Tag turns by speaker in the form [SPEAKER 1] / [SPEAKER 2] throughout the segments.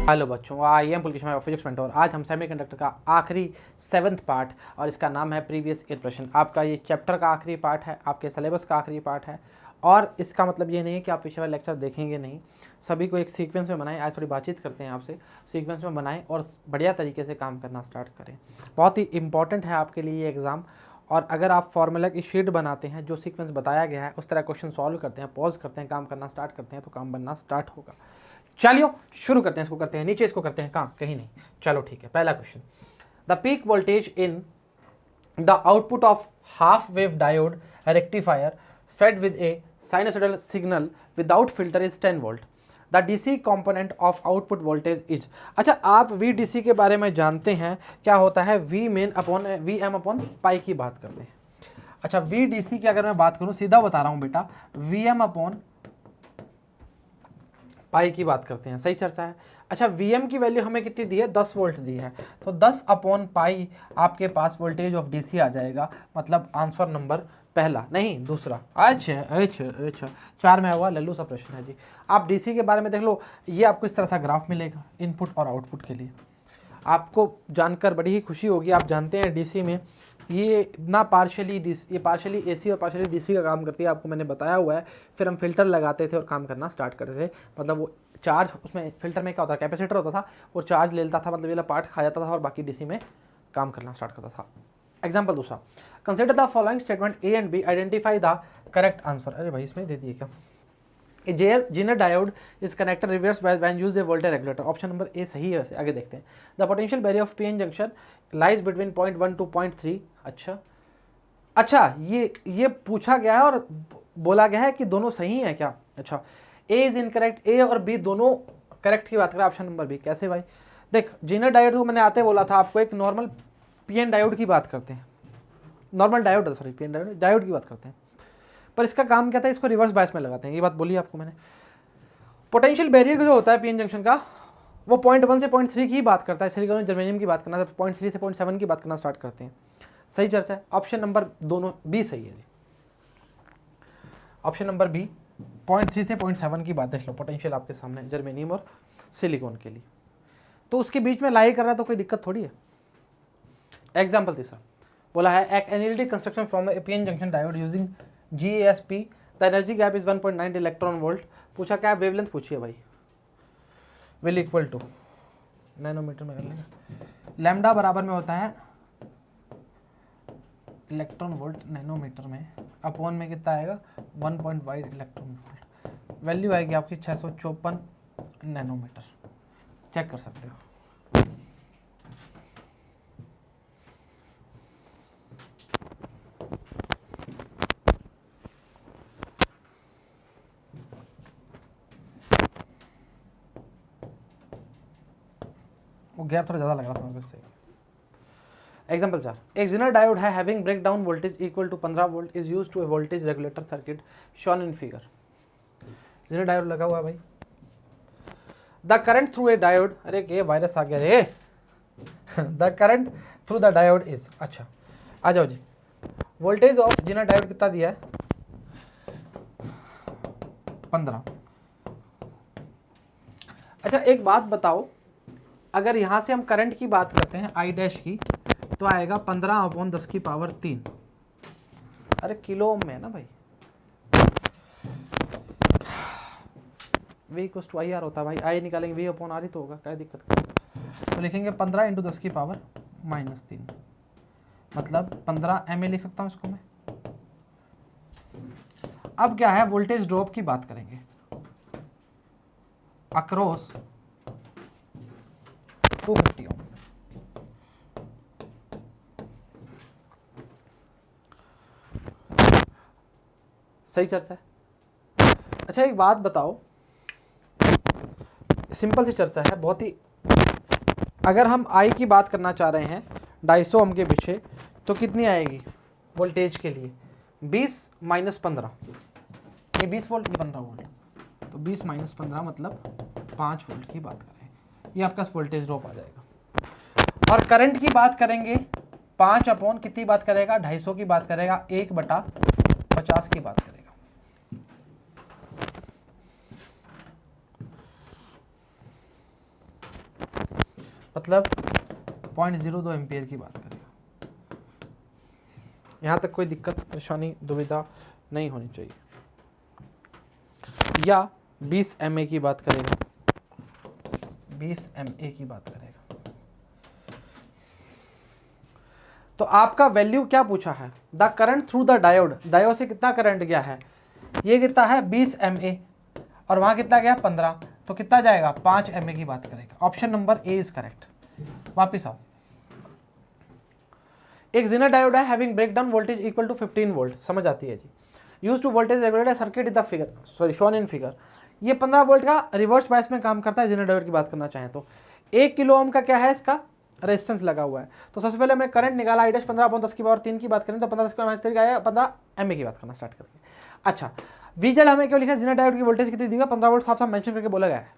[SPEAKER 1] Hello बच्चों, I am पुलकिश physics mentor. आज हम सेमीकंडक्टर का आखिरी 7th पार्ट और इसका नाम है प्रीवियस ईयर प्रश्न। आपका ये चैप्टर का आखिरी पार्ट है, आपके सिलेबस का आखिरी पार्ट है। और इसका मतलब ये नहीं है कि आप पिछले वाले लेक्चर देखेंगे नहीं, सभी को एक सीक्वेंस में बनाएं। आज थोड़ी बातचीत करते हैं आपसे, सीक्वेंस में बनाएं और बढ़िया तरीके से काम करना स्टार्ट करें। बहुत ही इंपॉर्टेंट है आपके लिए ये एग्ज़ाम। और अगर आप फॉर्मूला की शीट बनाते हैं, जो सीक्वेंस बताया गया है उस तरह क्वेश्चन सॉल्व करते हैं, पॉज करते हैं, काम करना स्टार्ट करते हैं, तो काम बनना स्टार्ट होगा। चलिए शुरू करते हैं, इसको करते हैं नीचे, इसको करते हैं कहाँ, कहीं नहीं। चलो ठीक है, पहला question. The peak voltage in the output of half wave diode rectifier fade with A sinusoidal signal without filter is 10 volt. The DC component of output voltage is. अच्छा, आप वी डीसी के बारे में जानते हैं, क्या होता है, we men upon we m upon pi की बात करते हैं। अच्छा, वी डीसी की अगर मैं बात करूं, सीधा बता रहा हूं बेटा, वी एम अपॉन पाई की बात करते हैं। सही चर्चा है। अच्छा, Vm की वैल्यू हमें कितनी दी है, 10 वोल्ट दी है, तो 10 अपॉन पाई आपके पास वोल्टेज ऑफ डीसी आ जाएगा। मतलब आंसर नंबर पहला, नहीं दूसरा। अच्छा अच्छा अच्छा, 4 में हुआ लल्लू सा प्रश्न है जी। आप डीसी के बारे में देख लो, ये आपको इस तरह सा ग्राफ मिलेगा इनपुट और आउटपुट के लिए। आपको जानकर बड़ी ही खुशी होगी। आप जानते हैं डीसी में ये ना पार्शियली एसी और पार्शियली डीसी का काम करती है, आपको मैंने बताया हुआ है। फिर हम फिल्टर लगाते थे और काम करना स्टार्ट करते थे। मतलब वो चार्ज उसमें फिल्टर में क्या होता है, कैपेसिटर होता था, वो चार्ज ले लेता था, मतलब ये वाला पार्ट खा जाता था और बाकी डीसी में काम करना स्टार्ट करता था। एग्जाम्पल दूसरा, consider the following statement A and B, identify the correct answer. अरे भाई, इसमें दे दिए क्या। A Zener diode is connected reverse when use a voltage regulator. Option number ए सही है। आगे देखते हैं। The potential barrier of PN junction lies between 0.1 to 0.3। अच्छा, ये पूछा गया है और बोला गया है कि दोनों सही है क्या। अच्छा, ए इज इनकरेक्ट, ए और बी दोनों करेक्ट की बात करें, ऑप्शन नंबर बी। कैसे भाई, देख, जेनर डायोड को मैंने आते बोला था आपको, एक नॉर्मल पीएन डायोड की बात करते हैं, normal diode, sorry PN diode की बात करते हैं। पर इसका काम क्या था, इसको रिवर्स बायस में लगाते हैं, ये बात बोली आपको मैंने। पोटेंशियल बैरियर जो होता है पीएन जंक्शन का, वो 0.1 से 0.3 की बात करता है। सिलिकॉन जर्मेनियम की बात करना, 0.3 से 0.7 की बात करना स्टार्ट करते हैं। सही चर्चा है। ऑप्शन नंबर दोनों बी सही है जी। ऑप्शन नंबर बी, 0.3 से 0.7 की बात देख लो, पोटेंशियल आपके सामने जर्मेनियम और सिलिकॉन के लिए, तो उसके बीच में लाई कर रहा है तो कोई दिक्कत थोड़ी है। एग्जाम्पल तीसरा बोला है, एक NLD construction from the PN junction diode using GASP, the energy gap is 1.9 electron volt. पूछा क्या, वेवलेंथ पूछिए भाई, विल इक्वल टू नैनोमीटर में कर लेंगे। लैम्डा बराबर में होता है इलेक्ट्रॉन वोल्ट नैनोमीटर में, अपॉन में कितना आएगा 1.5 इलेक्ट्रॉन वोल्ट। वैल्यू आएगी आपकी 654 नैनोमीटर। चेक कर सकते हो। वो गैप थोड़ा ज़्यादा लग रहा था मेरे से। एग्जाम्पल 4, एक जेनर डायोड है having break down voltage equal to 15 volt is use to a voltage regulator circuit shown in figure. Zener diode लगा हुआ है भाई। The current through a diode, अरे ये वायरस आ गया रे। The current through the diode is, अच्छा आ जाओ जी। वोल्टेज ऑफ जेनर डायोड कितना दिया है, 15। अच्छा, एक बात बताओ, अगर यहां से हम करंट की बात करते हैं आई डैश की, तो आएगा 15/10⁻3। अरे किलो ओम में है ना भाई, V = IR होता है भाई। आई निकालेंगे V/R ही तो होगा, क्या दिक्कत है। तो लिखेंगे 15 × 10⁻³ मतलब 15 mA लिख सकता हूँ इसको मैं। अब क्या है, वोल्टेज ड्रॉप की बात करेंगे अक्रॉस 250 ओम। सही चर्चा है। अच्छा, एक बात बताओ, सिंपल सी चर्चा है बहुत ही। अगर हम आई की बात करना चाह रहे हैं 250 ओम के पीछे, तो कितनी आएगी वोल्टेज के लिए, 20 - 15। ये 20 वोल्ट, ये 15 वोल्ट, तो 20 - 15 मतलब 5 वोल्ट की बात करें, ये आपका वोल्टेज ड्रॉप आ जाएगा। और करंट की बात करेंगे 5 अपॉन कितनी बात करेगा, 250 की बात करेगा, 1/50 की बात करेगा। मतलब 0.02 एम्पियर की बात करेगा। यहाँ तक कोई दिक्कत परेशानी दुविधा नहीं होनी चाहिए। या 20 mA की बात करेगा, 20 mA की बात करेगा। तो आपका वैल्यू क्या पूछा है, the current through the diode, diode से कितना करंट गया है, ये कितना है 20 mA और वहां कितना गया 15, तो कितना जाएगा 5 mA की बात करेगा। Option number A is correct. वापिस आओ, एक जेनर डायोड है having breakdown voltage equal to 15 volt, समझ आती है जी। Use to voltage regulator circuit in the figure, sorry shown in figure. ये 15 वोल्ट का रिवर्स बायस में काम करता है जेनर डायोड की बात करना चाहें तो। 1 किलो ओम का क्या है इसका रेजिस्टेंस लगा हुआ है। तो सबसे पहले हमने करंट निकाला, आई डैश 15/10 की पावर 3 की बात करें तो 15/10 आएगा 15 mA की बात करना स्टार्ट करके। अच्छा, वीजेड हमें क्यों लिखा है, जेनर डायोड की वोल्टेज कितनी दी है 15 वोल्ट, साफ साफ मेंशन करके बोला गया है।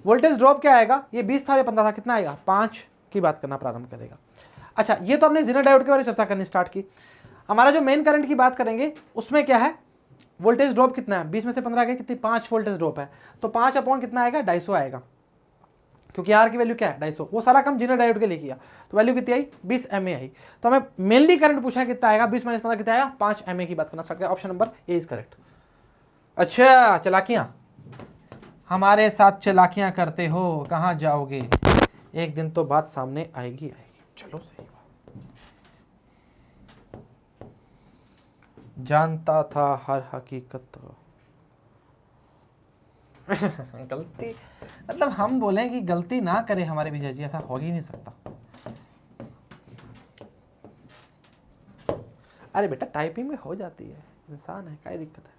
[SPEAKER 1] वोल्टेज ड्रॉप क्या आएगा, ये 20 था, ये 15 था, कितना आएगा 5 की बात करना प्रारंभ करेगा। अच्छा, ये तो हमने जेनर डायोड के बारे में चर्चा करनी स्टार्ट की। हमारा जो मेन करंट की बात करेंगे उसमें क्या है, वोल्टेज ड्रॉप कितना है, 20 में से 15 गए, कितनी 5 वोल्टेज ड्रॉप है। तो 5 अपॉन कितना आएगा 250 आएगा, क्योंकि आर की वैल्यू क्या है 250। वो सारा काम जेनर डायोड के लिए किया, तो वैल्यू कितनी आई 20 mA आई। तो हमें मेनली करंट पूछा है कितना आएगा, 20 - 15 कितना आएगा 5 mA की बात करना स्टार्ट किया। Option number A is correct. अच्छा, चलाकियां हमारे साथ चलाकियां करते हो, कहाँ जाओगे, एक दिन तो बात सामने आएगी आएगी। चलो सही बात, जानता था हर हकीकत गलती, मतलब हम बोले कि गलती ना करे हमारे विजय जी, ऐसा हो ही नहीं सकता। अरे बेटा टाइपिंग में हो जाती है, इंसान है, क्या दिक्कत है।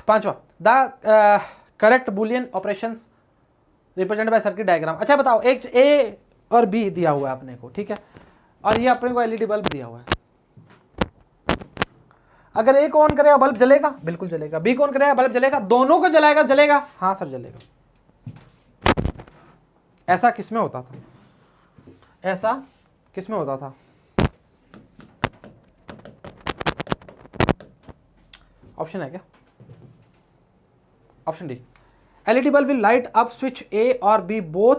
[SPEAKER 1] 5वां, the correct Boolean operations represent by circuit diagram. अच्छा बताओ, एक ए और बी दिया हुआ है अपने को, ठीक है, और ये अपने को एलईडी बल्ब दिया हुआ है। अगर ए को ऑन करेगा बल्ब जलेगा, बिल्कुल जलेगा। बी को ऑन करेगा बल्ब जलेगा, दोनों को जलाएगा जलेगा, हाँ सर जलेगा। ऐसा किसमें होता था, ऐसा किसमें होता था, ऑप्शन है क्या, option D, LED bulb will light up switch ए और बी बोथ,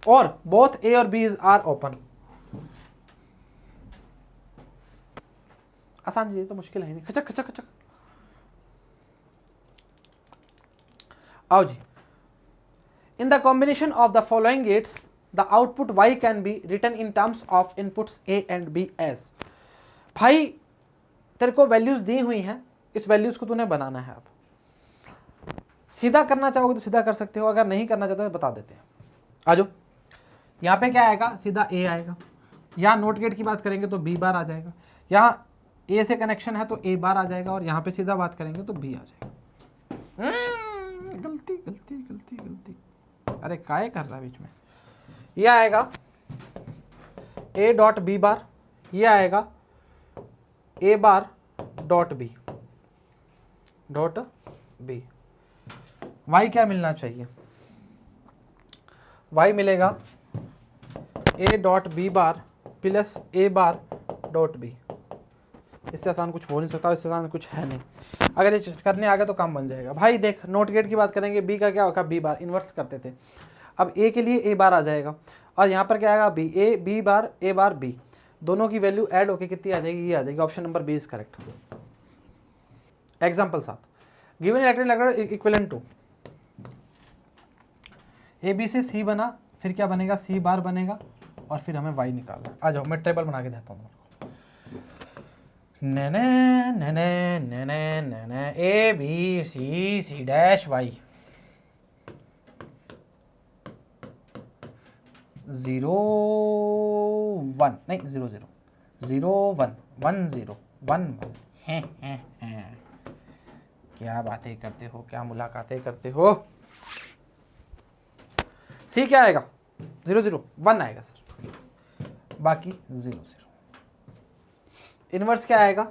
[SPEAKER 1] और बोथ ए और बी आर ओपन। आसान चीज तो मुश्किल है नहीं, खचक खचक खचक। आओ जी, in the combination of the following gates the output y can be written in terms of inputs a and b as. भाई तेरे को वैल्यूज दी हुई हैं, इस वैल्यूज को तूने बनाना है। अब सीधा करना चाहोगे तो सीधा कर सकते हो, अगर नहीं करना चाहते तो बता देते हैं। आजो, यहाँ पे क्या आएगा, सीधा a आएगा। यहाँ नोट गेट की बात करेंगे तो b बार आ जाएगा, यहाँ ए से कनेक्शन है तो ए बार आ जाएगा, और यहाँ पे सीधा बात करेंगे तो बी आ जाएगा। गलती गलती गलती गलती, अरे काय कर रहा है बीच में। ये आएगा ए डॉट बी बार, ये आएगा A bar dot B dot B. Y क्या मिलना चाहिए, वाई मिलेगा A dot B bar plus A bar dot B. इससे आसान कुछ हो नहीं सकता, इससे आसान कुछ है नहीं। अगर ये करने आ गया तो काम बन जाएगा। भाई देख, नोट गेट की बात करेंगे, बी का क्या होगा बी बार, इन्वर्स करते थे। अब ए के लिए ए बार आ जाएगा, और यहाँ पर क्या आएगा B, A B bar A bar B, दोनों की वैल्यू ऐड होकर कितनी आ जाएगी, ये आ जाएगी। Option number B is correct. Example 7, given electric equivalent to A B से सी बना, फिर क्या बनेगा सी बार बनेगा, और फिर हमें वाई निकालना। आ जाओ मैं टेबल बना के देता हूँ। A B C C dash Y 0 1 नहीं 0 0 0 1 1 0 1 1 हैं। क्या बातें करते हो, क्या मुलाकातें करते हो। सी क्या आएगा 0 0 1 आएगा सर, बाकी 0 0। इनवर्स क्या आएगा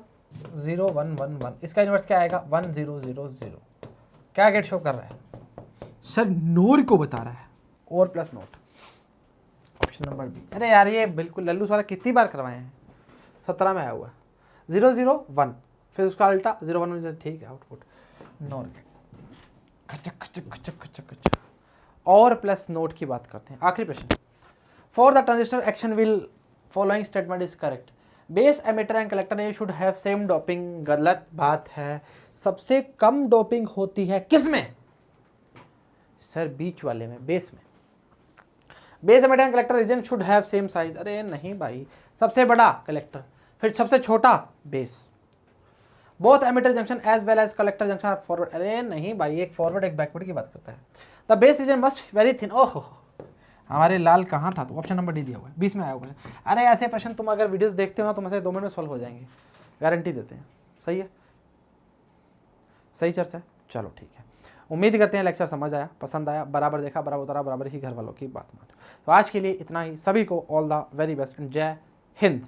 [SPEAKER 1] 0 1 1 1, इसका इनवर्स क्या आएगा 1 0 0 0। क्या गेट शो कर रहा है सर, नोर को बता रहा है, और plus NOT. Option number B. अरे यार ये बिल्कुल लल्लू सारा कितनी बार करवाए हैं, 17 में आया हुआ है 0 0 1, फिर उसका अल्टा 0 1 1, ठीक है आउटपुट नोर गेट। खचक खचक खचक खचक खचक। और प्लस नोट की बात करते हैं। आखिरी प्रश्न, for the transistor action will following statement is correct. Base emitter and collector ये शुड हैव सेम डोपिंग, गलत बात है। सबसे कम डोपिंग होती है किसमें सर? बीच वाले में, बेस में। Base emitter and collector region should have same size. अरे नहीं भाई, सबसे बड़ा कलेक्टर, फिर सबसे छोटा base. Both emitter junction as well as collector junction are forward. अरे नहीं भाई, एक फॉरवर्ड एक बैकवर्ड की बात करता है। The base reason must very thin. ओहो, हमारे लाल कहाँ था? तो ऑप्शन नंबर डी दिया हुआ है, 20 में आया हुआ है। अरे ऐसे प्रश्न तुम अगर वीडियोस देखते हो ना, तुम ऐसे 2 मिनट में सॉल्व हो जाएंगे, गारंटी देते हैं। सही है, सही चर्चा है। चलो ठीक है, उम्मीद करते हैं लेक्चर समझ आया, पसंद आया, बराबर देखा, बराबर उतरा, बराबर ही घर वालों की बात मान। तो आज के लिए इतना ही। सभी को all the very best and जय हिंद।